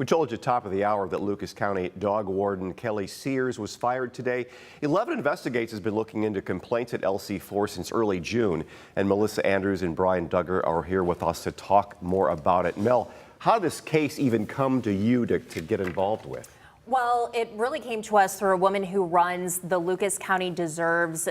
We told you at the top of the hour that Lucas County dog warden Kelly Sears was fired today. 11 Investigates has been looking into complaints at LC4 since early June, and Mel Andrews and Brian Duggar are here with us to talk more about it. Mel, how did this case even come to you to get involved with? Well, it really came to us through a woman who runs the Lucas County Dogs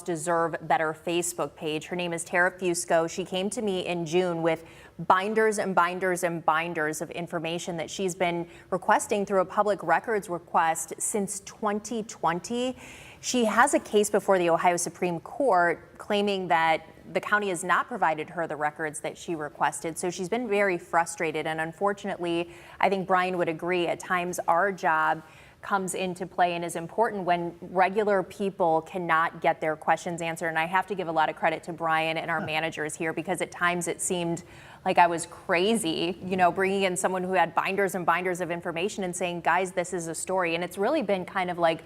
Deserve Better Facebook page. Her name is Tara Fusco. She came to me in June with binders and binders and binders of information that she's been requesting through a public records request since 2020. She has a case before the Ohio Supreme Court claiming that the county has not provided her the records that she requested. So she's been very frustrated. And unfortunately, I think Brian would agree, at times our job comes into play and is important when regular people cannot get their questions answered. And I have to give a lot of credit to Brian and our managers here, because at times it seemed like I was crazy, you know, bringing in someone who had binders and binders of information and saying, guys, this is a story. And it's really been kind of like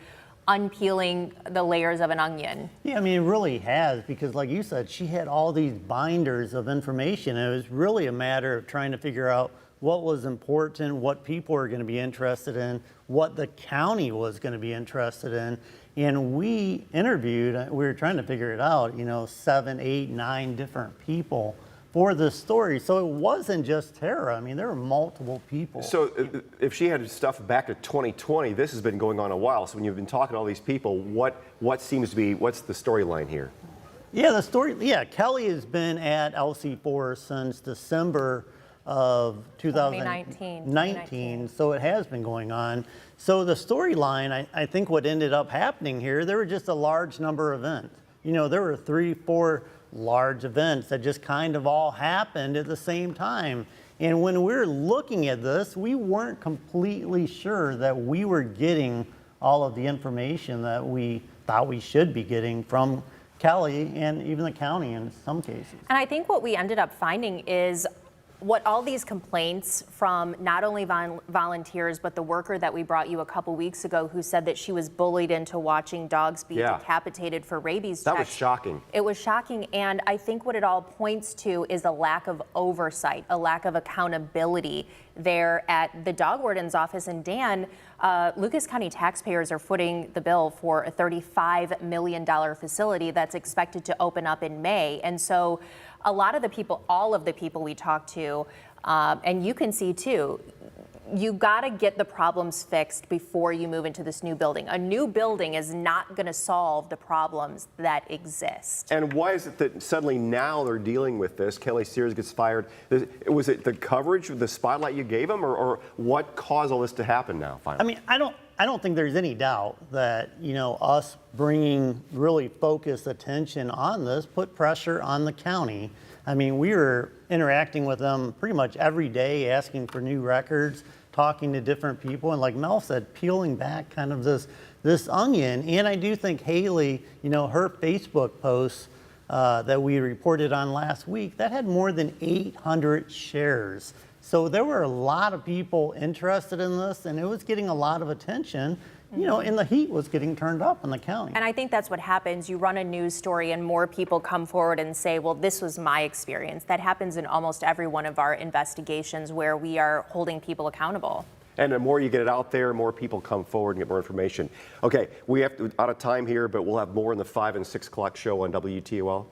unpeeling the layers of an onion. Yeah, I mean, it really has, because like you said, she had all these binders of information. It was really a matter of trying to figure out what was important, what people were going to be interested in, what the county was going to be interested in. And we interviewed, we were trying to figure it out, you know, 7, 8, 9 different people for this story. So it wasn't just Tara. I mean, there were multiple people. So if she had stuff back to 2020, this has been going on a while. So when you've been talking to all these people, what seems to be, what's the storyline here? Yeah, Kelly has been at LC4 since December of 2019, so it has been going on. So the storyline, I think what ended up happening here, there were just a large number of events. You know, there were 3, 4 large events that just kind of all happened at the same time. And when we're looking at this, we weren't completely sure that we were getting all of the information that we thought we should be getting from Kelly and even the county in some cases. And I think what we ended up finding is what all these complaints from not only volunteers, but the worker that we brought you a couple weeks ago who said that she was bullied into watching dogs be decapitated for rabies checks. That was shocking. It was shocking. And I think what it all points to is a lack of oversight, a lack of accountability there at the dog warden's office. And Dan, Lucas County taxpayers are footing the bill for a $35 million facility that's expected to open up in May. And so a lot of the people, all of the people we talked to, and you can see too, you got to get the problems fixed before you move into this new building. A new building is not going to solve the problems that exist. And why is it that suddenly now they're dealing with this? Kelly Sears gets fired. Was it the coverage, the spotlight you gave them, or what caused all this to happen now finally? I mean, I don't think there's any doubt that, you know, us bringing really focused attention on this put pressure on the county. I mean, we were interacting with them pretty much every day, asking for new records, talking to different people, and like Mel said, peeling back kind of this onion. And I do think Haley, you know, her Facebook posts that we reported on last week, that had more than 800 shares. So there were a lot of people interested in this, and it was getting a lot of attention, you know, and the heat was getting turned up in the county. And I think that's what happens. You run a news story and more people come forward and say, well, this was my experience. That happens in almost every one of our investigations where we are holding people accountable. And the more you get it out there, more people come forward and get more information. Okay, we have to, out of time here, but we'll have more in the 5 and 6 o'clock show on WTOL.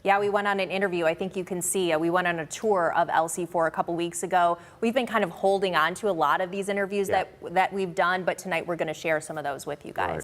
Yeah, we went on an interview. I think you can see we went on a tour of LC4 a couple weeks ago. We've been kind of holding on to a lot of these interviews that we've done, but tonight we're going to share some of those with you guys.